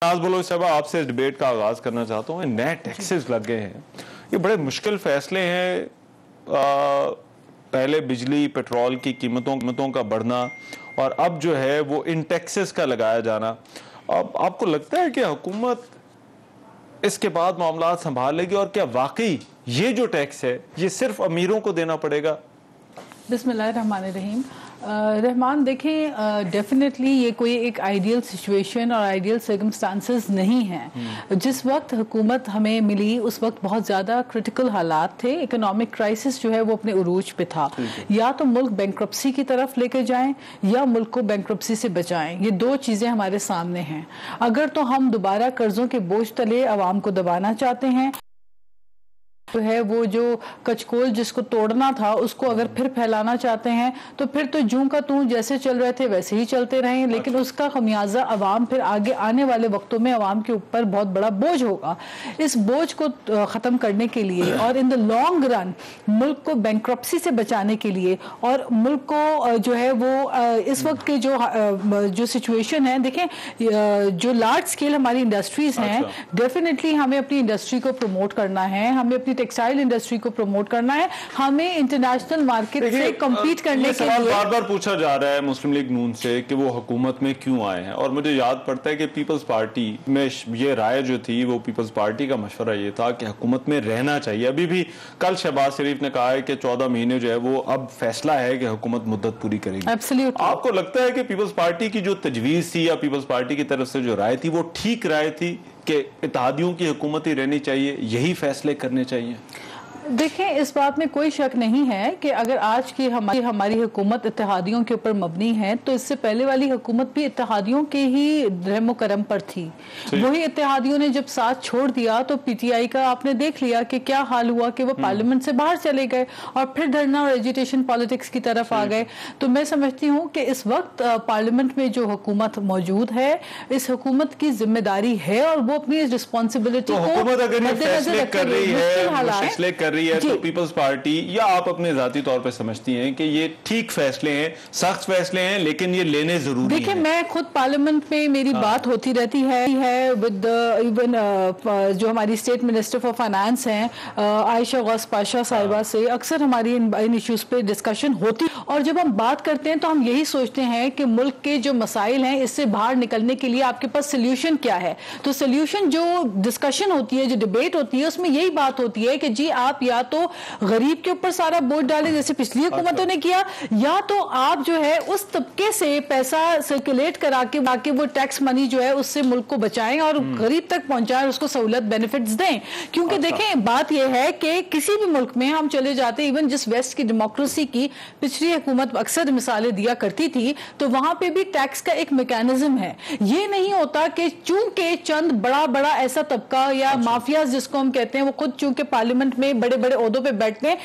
नाज बलोच साहब, आपसे डिबेट का आगाज करना चाहता हूँ। नए टैक्सेस लग गए हैं, ये बड़े मुश्किल फैसले हैं। पहले बिजली पेट्रोल की कीमतों का बढ़ना और अब जो है वो इन टैक्सेस का लगाया जाना। अब आपको लगता है कि हुकूमत इसके बाद मामला संभाल लेगी और क्या वाकई ये जो टैक्स है ये सिर्फ अमीरों को देना पड़ेगा? बिस्मिल्लाहिर्रहमानिर्रहीम। रहमान, देखें, डेफिनेटली ये कोई एक आइडियल सिचुएशन और आइडियल सर्कमस्टांसेस नहीं हैं। जिस वक्त हुकूमत हमें मिली उस वक्त बहुत ज़्यादा क्रिटिकल हालात थे। इकोनॉमिक क्राइसिस जो है वो अपने उरूज पे था। या तो मुल्क बैंक्रप्सी की तरफ लेके जाएं या मुल्क को बैंक्रप्सी से बचाएं। ये दो चीज़ें हमारे सामने हैं। अगर तो हम दोबारा कर्जों के बोझ तले आवाम को दबाना चाहते हैं तो है वो जो कचकोल जिसको तोड़ना था उसको अगर फिर फैलाना चाहते हैं तो फिर तो जूं का तूं जैसे चल रहे थे वैसे ही चलते रहें, लेकिन उसका खमियाजा अवाम फिर आगे आने वाले वक्तों में अवाम के ऊपर बहुत बड़ा बोझ होगा। इस बोझ को ख़त्म करने के लिए और इन द लॉन्ग रन मुल्क को बैंक्रप्सी से बचाने के लिए और मुल्क को जो है वो इस वक्त के जो सिचुएशन है, देखें जो लार्ज स्केल हमारी इंडस्ट्रीज हैं, डेफिनेटली हमें अपनी इंडस्ट्री को प्रमोट करना है, हमें अपनी टेक्सटाइल इंडस्ट्री को प्रमोट करना है, हमें इंटरनेशनल मार्केट से कम्पीट करने के लिए। बार बार पूछा जा रहा है मुस्लिम लीग नून से कि वो हुकूमत में क्यों आए हैं, और मुझे याद पड़ता है कि पीपल्स पार्टी में ये राय जो थी वो पीपल्स पार्टी का मशवरा ये था कि हुकूमत में रहना चाहिए। अभी भी कल शहबाज शरीफ ने कहा है कि 14 महीने जो है वो अब फैसला है कि हुकूमत मुद्दत पूरी करेगी। Absolutely. आपको लगता है कि पीपल्स पार्टी की जो तजवीज थी या पीपल्स पार्टी की तरफ से जो राय थी वो ठीक राय थी कि इत्तेहादियों की हुकूमत ही रहनी चाहिए, यही फैसले करने चाहिए? देखें, इस बात में कोई शक नहीं है कि अगर आज की हमारी हुकूमत इत्तेहादियों के ऊपर मबनी है तो इससे पहले वाली हुकूमत भी इत्तेहादियों के ही रहमो करम पर थी। वही इत्तेहादियों ने जब साथ छोड़ दिया तो पीटीआई का आपने देख लिया कि क्या हाल हुआ कि वो पार्लियामेंट से बाहर चले गए और फिर धरना और एजिटेशन पॉलिटिक्स की तरफ आ गए। तो मैं समझती हूँ कि इस वक्त पार्लियामेंट में जो हुकूमत मौजूद है, इस हुकूमत की जिम्मेदारी है और वो अपनी इस रिस्पॉन्सिबिलिटी को रही है तो पीपल्स पार्टी या आप अपने जाती तौर पे समझती हैं कि ये ठीक फैसले हैं, सख्त फैसले हैं, लेकिन ये लेने जरूरी हैं? देखिए, मैं खुद पार्लियामेंट में मेरी बात होती रहती है विद इवन जो हमारी स्टेट मिनिस्टर फॉर फाइनेंस हैं आयशा गौस पाशा साहिबा से अक्सर हमारी इन इश्यूज पे डिस्कशन होती, और जब हम बात करते हैं तो हम यही सोचते हैं कि मुल्क के जो मसाइल हैं इससे बाहर निकलने के लिए आपके पास सोल्यूशन क्या है। तो सोल्यूशन जो डिस्कशन होती है, जो डिबेट होती है, उसमें यही बात होती है कि जी आप या तो गरीब के ऊपर सारा बोझ डालें जैसे पिछली हुकूमतों ने किया, या तो आप जो है उस तबके से पैसा सर्कुलेट करा के वो टैक्स मनी जो है उससे मुल्क को बचाएं और गरीब तक पहुंचाएं, उसको सहूलत बेनिफिट्स दें। क्योंकि देखें, बात यह है कि किसी भी मुल्क में हम चले जाते, इवन जिस वेस्ट की डेमोक्रेसी की पिछली हुकूमत अक्सर मिसालें दिया करती थी, तो वहां पे भी टैक्स का एक मैकेनिज्म है। ये नहीं होता कि चूंकि चंद बड़ा ऐसा तबका या माफिया जिसको हम कहते हैं वो खुद चूंकि पार्लियामेंट में बड़े ओहदों पे बैठते हैं